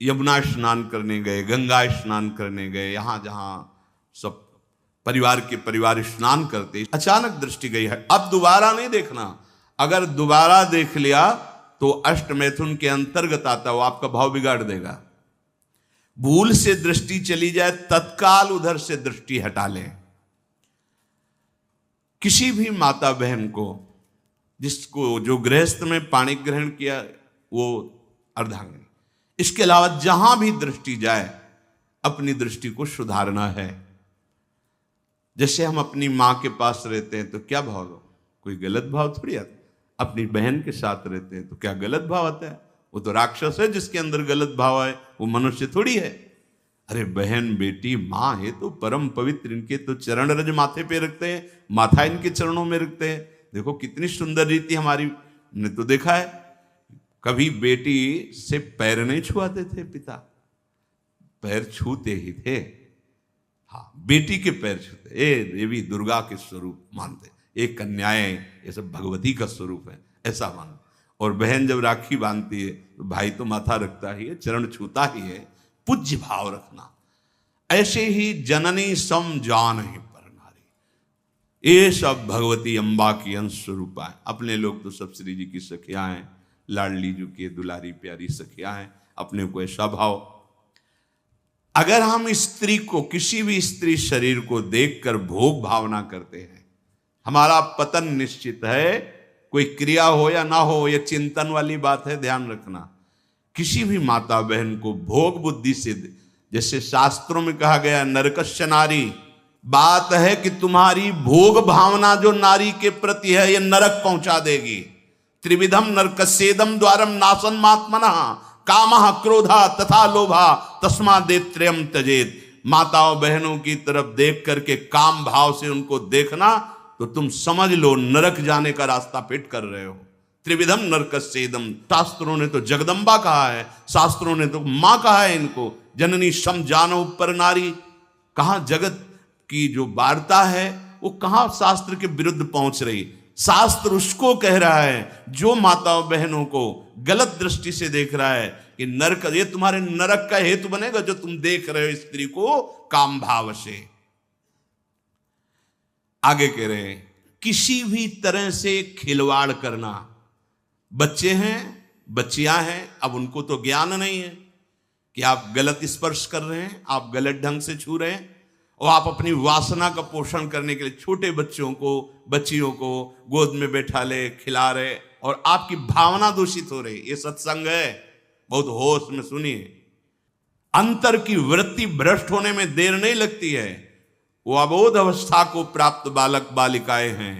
यमुना स्नान करने गए, गंगा स्नान करने गए, यहाँ जहाँ सब परिवार स्नान करते, अचानक दृष्टि गई है, अब दोबारा नहीं देखना। अगर दोबारा देख लिया तो अष्ट मैथुन के अंतर्गत आता, वो आपका भाव बिगाड़ देगा। भूल से दृष्टि चली जाए तत्काल उधर से दृष्टि हटा लें। किसी भी माता बहन को, जिसको जो गृहस्थ में पाणी ग्रहण किया वो अर्धांगिनी, इसके अलावा जहां भी दृष्टि जाए अपनी दृष्टि को सुधारना है। जैसे हम अपनी मां के पास रहते हैं तो क्या भाव हो, कोई गलत भाव थोड़ी आता। अपनी बहन के साथ रहते हैं तो क्या गलत भाव आता है? वो तो राक्षस है जिसके अंदर गलत भाव है, वो मनुष्य थोड़ी है। अरे बहन बेटी मां है तो परम पवित्र, इनके तो चरण रज माथे पे रखते हैं, माथा इनके चरणों में रखते हैं। देखो कितनी सुंदर रीति हमारी ने तो देखा है। कभी बेटी से पैर नहीं छुआते थे पिता, पैर छूते ही थे। हाँ, बेटी के पैर छूते, ये देवी दुर्गा के स्वरूप मानते, एक कन्याएं ये सब भगवती का स्वरूप है ऐसा मानते। और बहन जब राखी बांधती है तो भाई तो माथा रखता ही है, चरण छूता ही है, पूज्य भाव रखना। ऐसे ही जननी सम जान ही पर नारी, ये सब भगवती अम्बा की अंश स्वरूपा है। अपने लोग तो सब श्री जी की सखियां हैं, लाडली जी की दुलारी प्यारी सखियां हैं, अपने को ऐसा भाव। अगर हम स्त्री को, किसी भी स्त्री शरीर को देखकर भोग भावना करते हैं, हमारा पतन निश्चित है। कोई क्रिया हो या ना हो, यह चिंतन वाली बात है, ध्यान रखना। किसी भी माता बहन को भोग बुद्धि से, जैसे शास्त्रों में कहा गया नरकस्य नारी, बात है कि तुम्हारी भोग भावना जो नारी के प्रति है यह नरक पहुंचा देगी। त्रिविधम नरकस्येदम द्वारम नासन मात्मनः कामः क्रोधा तथा लोभा तस्मादेत्रयम् त्यजेत। माताओं बहनों की तरफ देख करके काम भाव से उनको देखना तो तुम समझ लो नरक जाने का रास्ता फिट कर रहे हो। त्रिविधम नरकस्येदम, शास्त्रों ने तो जगदम्बा कहा है, शास्त्रों ने तो मां कहा है इनको। जननी सम जानो पर नारी, कहां जगत की जो वार्ता है वो कहां शास्त्र के विरुद्ध पहुंच रही। शास्त्र उसको कह रहा है जो माताओं बहनों को गलत दृष्टि से देख रहा है कि नरक, ये तुम्हारे नरक का हेतु बनेगा जो तुम देख रहे हो स्त्री को काम भाव से। आगे कह रहे हैं किसी भी तरह से खिलवाड़ करना। बच्चे हैं, बच्चियां हैं, अब उनको तो ज्ञान नहीं है कि आप गलत स्पर्श कर रहे हैं, आप गलत ढंग से छू रहे हैं, और आप अपनी वासना का पोषण करने के लिए छोटे बच्चों को, बच्चियों को गोद में बैठा ले, खिला रहे, और आपकी भावना दूषित हो रही। ये सत्संग है, बहुत होश में सुनिए। अंतर की वृत्ति भ्रष्ट होने में देर नहीं लगती है। वो अबोध अवस्था को प्राप्त बालक बालिकाएं हैं,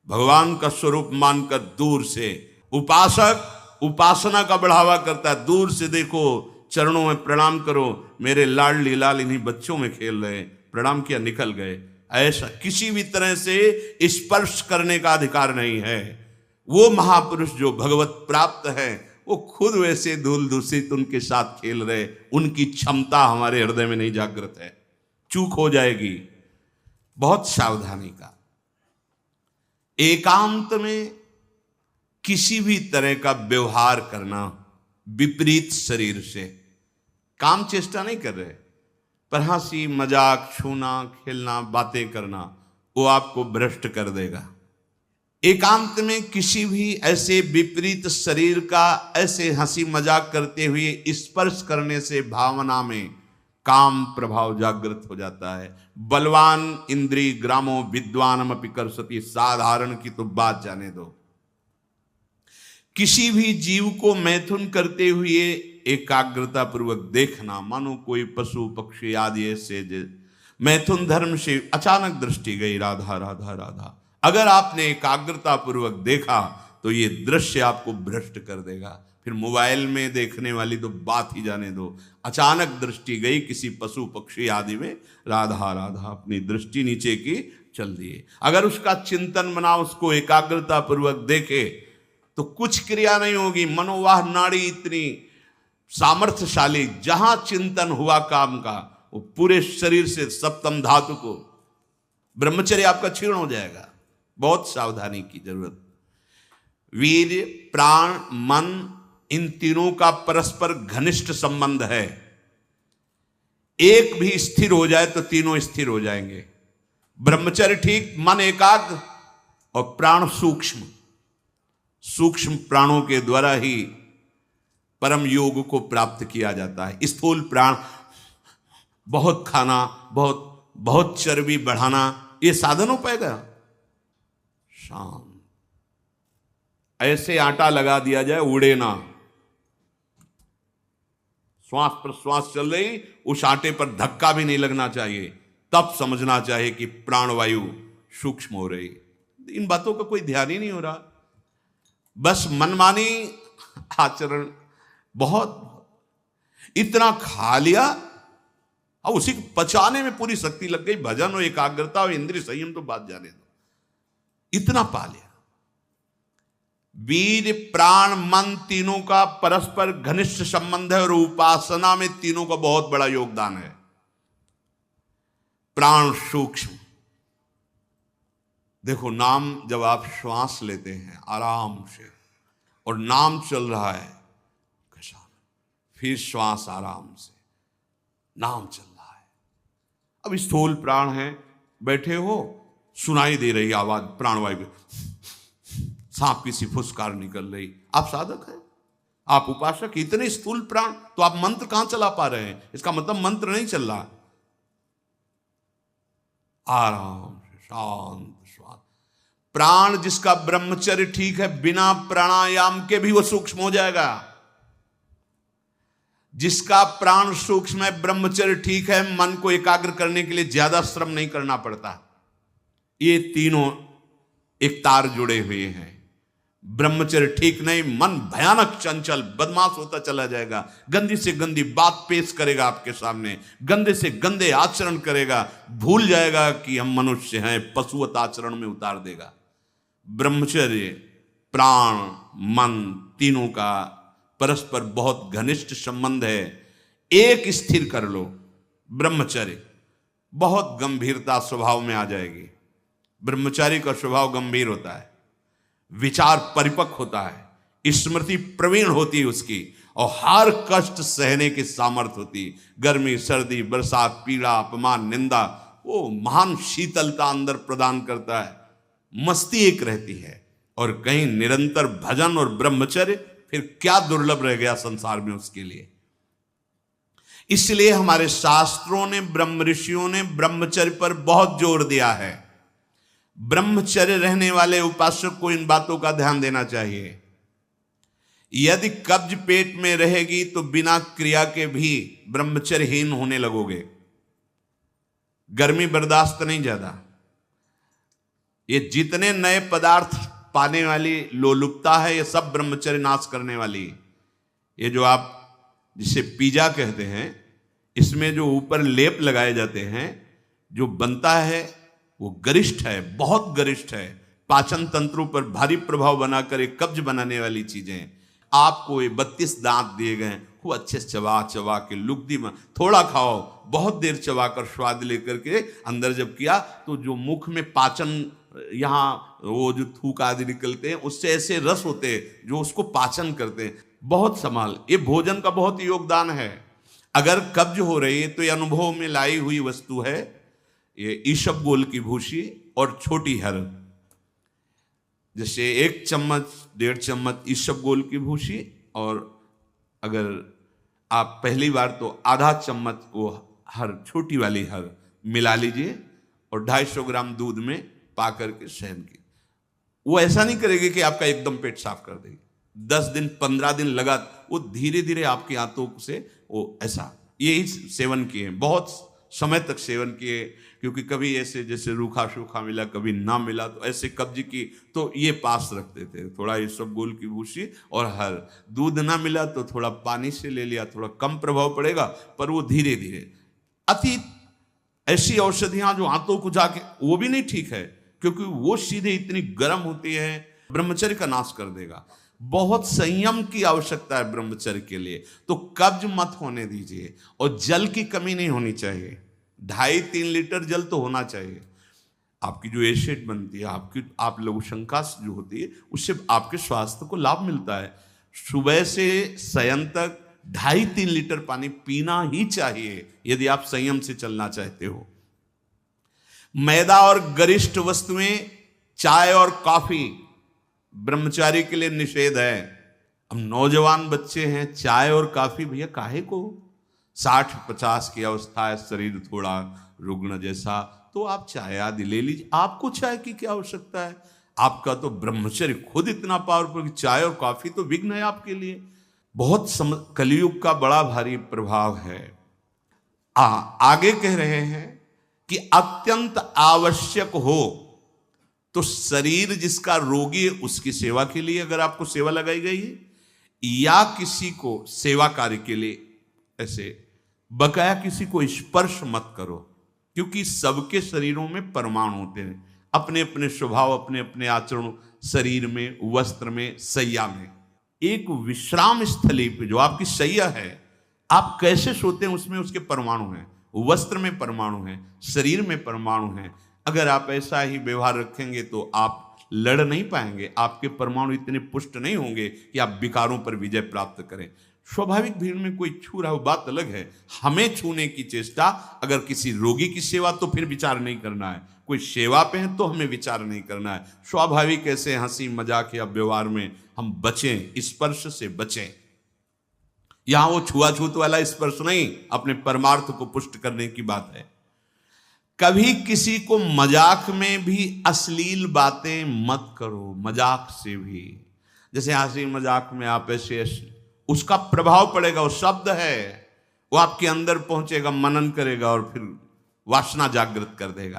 भगवान का स्वरूप मानकर दूर से उपासक उपासना का बढ़ावा करता है। दूर से देखो, चरणों में प्रणाम करो, मेरे लाडली लाल इन्हीं बच्चों में खेल रहे, प्रणाम किया निकल गए। ऐसा किसी भी तरह से स्पर्श करने का अधिकार नहीं है। वो महापुरुष जो भगवत प्राप्त है वो खुद वैसे धूल दूषित उनके साथ खेल रहे, उनकी क्षमता हमारे हृदय में नहीं जागृत है, चूक हो जाएगी। बहुत सावधानी का। एकांत में किसी भी तरह का व्यवहार करना विपरीत शरीर से, काम चेष्टा नहीं कर रहे, पर हंसी मजाक, छूना, खेलना, बातें करना, वो आपको भ्रष्ट कर देगा। एकांत में किसी भी ऐसे विपरीत शरीर का ऐसे हंसी मजाक करते हुए स्पर्श करने से भावना में काम प्रभाव जागृत हो जाता है। बलवान इंद्रिय ग्रामो विद्वानम अपि कर्षति, साधारण की तो बात जाने दो। किसी भी जीव को मैथुन करते हुए एकाग्रता पूर्वक देखना, मानो कोई पशु पक्षी आदि ऐसे मैथुन धर्म से अचानक दृष्टि गई, राधा राधा राधा, अगर आपने एकाग्रता पूर्वक देखा तो ये दृश्य आपको भ्रष्ट कर देगा। फिर मोबाइल में देखने वाली तो बात ही जाने दो। अचानक दृष्टि गई किसी पशु पक्षी आदि में, राधा राधा, अपनी दृष्टि नीचे की चल दिए। अगर उसका चिंतन बना, उसको एकाग्रता पूर्वक देखे तो कुछ क्रिया नहीं होगी। मनोवाह नाड़ी इतनी सामर्थ्यशाली, जहां चिंतन हुआ काम का, वो पूरे शरीर से सप्तम धातु को, ब्रह्मचर्य आपका क्षीण हो जाएगा। बहुत सावधानी की जरूरत। वीर्य, प्राण, मन इन तीनों का परस्पर घनिष्ठ संबंध है। एक भी स्थिर हो जाए तो तीनों स्थिर हो जाएंगे। ब्रह्मचर्य ठीक, मन एकाग्र और प्राण सूक्ष्म। सूक्ष्म प्राणों के द्वारा ही परम योग को प्राप्त किया जाता है। स्थूल प्राण बहुत खाना, बहुत चर्बी बढ़ाना, ये साधन हो पाएगा? शांत ऐसे आटा लगा दिया जाए, उड़े ना। श्वास प्रश्वास चल रही, उस आटे पर धक्का भी नहीं लगना चाहिए, तब समझना चाहिए कि प्राणवायु सूक्ष्म हो रही। इन बातों का कोई ध्यान ही नहीं हो रहा, बस मनमानी आचरण। बहुत इतना खा लिया और उसी को पचाने में पूरी शक्ति लग गई। भजन और एकाग्रता और इंद्रिय संयम तो बात जाने दो, इतना पा लिया। वीर प्राण मन तीनों का परस्पर घनिष्ठ संबंध है और उपासना में तीनों का बहुत बड़ा योगदान है। प्राण सूक्ष्म, देखो नाम जब आप श्वास लेते हैं आराम से और नाम चल रहा है घसा, फिर श्वास आराम से, नाम चल रहा है। अब स्थूल प्राण है, बैठे हो, सुनाई दे रही आवाज प्राणवायु, सांप की सी फुसकार निकल रही। आप साधक हैं, आप उपासक, इतने स्थूल प्राण, तो आप मंत्र कहां चला पा रहे हैं? इसका मतलब मंत्र नहीं चल रहा। आराम से शांत श्वास। प्राण जिसका ब्रह्मचर्य ठीक है, बिना प्राणायाम के भी वो सूक्ष्म हो जाएगा। जिसका प्राण सूक्ष्म है, ब्रह्मचर्य ठीक है, मन को एकाग्र करने के लिए ज्यादा श्रम नहीं करना पड़ता। ये तीनों एक तार जुड़े हुए हैं। ब्रह्मचर्य ठीक नहीं, मन भयानक चंचल बदमाश होता चला जाएगा, गंदी से गंदी बात पेश करेगा आपके सामने, गंदे से गंदे आचरण करेगा, भूल जाएगा कि हम मनुष्य हैं, पशुवत आचरण में उतार देगा। ब्रह्मचर्य प्राण मन तीनों का परस्पर बहुत घनिष्ठ संबंध है। एक स्थिर कर लो, ब्रह्मचर्य बहुत गंभीरता स्वभाव में आ जाएगी। ब्रह्मचारी का स्वभाव गंभीर होता है, विचार परिपक्व होता है, स्मृति प्रवीण होती है उसकी, और हर कष्ट सहने की सामर्थ्य होती। गर्मी सर्दी बरसात पीड़ा अपमान निंदा, वो महान शीतलता अंदर प्रदान करता है। मस्ती एक रहती है, और कहीं निरंतर भजन और ब्रह्मचर्य, फिर क्या दुर्लभ रह गया संसार में उसके लिए। इसलिए हमारे शास्त्रों ने, ब्रह्म ऋषियों ने ब्रह्मचर्य पर बहुत जोर दिया है। ब्रह्मचर्य रहने वाले उपासक को इन बातों का ध्यान देना चाहिए। यदि कब्ज पेट में रहेगी तो बिना क्रिया के भी ब्रह्मचर्यहीन होने लगोगे। गर्मी बर्दाश्त नहीं ज्यादा, ये जितने नए पदार्थ पाने वाली लोलुपता है, ये सब ब्रह्मचर्य नाश करने वाली। ये जो आप जिसे पिज्जा कहते हैं, इसमें जो ऊपर लेप लगाए जाते हैं, जो बनता है वो गरिष्ठ है, बहुत गरिष्ठ है, पाचन तंत्रों पर भारी प्रभाव बनाकर एक कब्ज बनाने वाली चीजें। आपको ये 32 दांत दिए गए, वो अच्छे से चबा चबा के लुगदी में थोड़ा खाओ, बहुत देर चबा कर स्वाद लेकर के अंदर जब किया तो जो मुख में पाचन, यहाँ वो जो थूक आदि निकलते हैं, उससे ऐसे रस होते हैं जो उसको पाचन करते हैं। बहुत संभाल, ये भोजन का बहुत योगदान है। अगर कब्ज हो रही है तो ये अनुभव में लाई हुई वस्तु है, ये ईसबगोल की भूसी और छोटी हर, जैसे 1 चम्मच 1.5 चम्मच ईसबगोल की भूसी, और अगर आप पहली बार तो आधा चम्मच वो हर, छोटी वाली हर मिला लीजिए और 250 ग्राम दूध में पा करके सेवन की। वो ऐसा नहीं करेगी कि आपका एकदम पेट साफ कर देगी। 10 दिन 15 दिन लगा, वो धीरे धीरे आपकी आंतों से वो ऐसा, यही सेवन किए, बहुत समय तक सेवन किए, क्योंकि कभी ऐसे जैसे रूखा सूखा मिला, कभी ना मिला, तो ऐसे कब्ज की तो ये पास रखते थे, थोड़ा ईसबगोल की भूसी और हर। दूध ना मिला तो थोड़ा पानी से ले लिया, थोड़ा कम प्रभाव पड़ेगा, पर वो धीरे धीरे। अति ऐसी औषधियां जो आंतों को जाके, वो भी नहीं ठीक है, क्योंकि वो सीधे इतनी गर्म होती है, ब्रह्मचर्य का नाश कर देगा। बहुत संयम की आवश्यकता है ब्रह्मचर्य के लिए। तो कब्ज मत होने दीजिए, और जल की कमी नहीं होनी चाहिए। 2.5-3 लीटर जल तो होना चाहिए। आपकी जो एसिड बनती है, आपकी आप लघुशंका जो होती है, उससे आपके स्वास्थ्य को लाभ मिलता है। सुबह से शयन तक 2.5-3 लीटर पानी पीना ही चाहिए यदि आप संयम से चलना चाहते हो। मैदा और गरिष्ठ वस्तुएं, चाय और कॉफी ब्रह्मचारी के लिए निषेध है। अब नौजवान बच्चे हैं, चाय और कॉफी भैया काहे को? 60-50 की अवस्था है, शरीर थोड़ा रुग्ण जैसा, तो आप चाय आदि ले लीजिए। आपको चाय की क्या आवश्यकता है? आपका तो ब्रह्मचर्य खुद इतना पावरफुल कि चाय और कॉफी तो विघ्न है आपके लिए। बहुत कलयुग का बड़ा भारी प्रभाव है। आगे कह रहे हैं कि अत्यंत आवश्यक हो तो शरीर जिसका रोगी है उसकी सेवा के लिए अगर आपको सेवा लगाई गई है, या किसी को सेवा कार्य के लिए, ऐसे बकाया किसी को स्पर्श मत करो, क्योंकि सबके शरीरों में परमाणु होते हैं, अपने अपने स्वभाव, अपने अपने आचरण, शरीर में, वस्त्र में, सैया में। एक विश्राम स्थली पे जो आपकी सैया है, आप कैसे सोते हैं उसमें उसके परमाणु हैं, वस्त्र में परमाणु हैं, शरीर में परमाणु हैं। अगर आप ऐसा ही व्यवहार रखेंगे तो आप लड़ नहीं पाएंगे, आपके परमाणु इतने पुष्ट नहीं होंगे कि आप विकारों पर विजय प्राप्त करें। स्वाभाविक भीड़ में कोई छू रहा हो बात अलग है, हमें छूने की चेष्टा, अगर किसी रोगी की सेवा तो फिर विचार नहीं करना है, कोई सेवा पे है तो हमें विचार नहीं करना है। स्वाभाविक ऐसे हंसी मजाक या व्यवहार में हम बचें, स्पर्श से बचें। यहां वो छुआछूत वाला स्पर्श नहीं, अपने परमार्थ को पुष्ट करने की बात है। कभी किसी को मजाक में भी अश्लील बातें मत करो, मजाक से भी। जैसे हंसी मजाक में आप ऐसे, उसका प्रभाव पड़ेगा, वो शब्द है, वो आपके अंदर पहुंचेगा, मनन करेगा और फिर वासना जागृत कर देगा।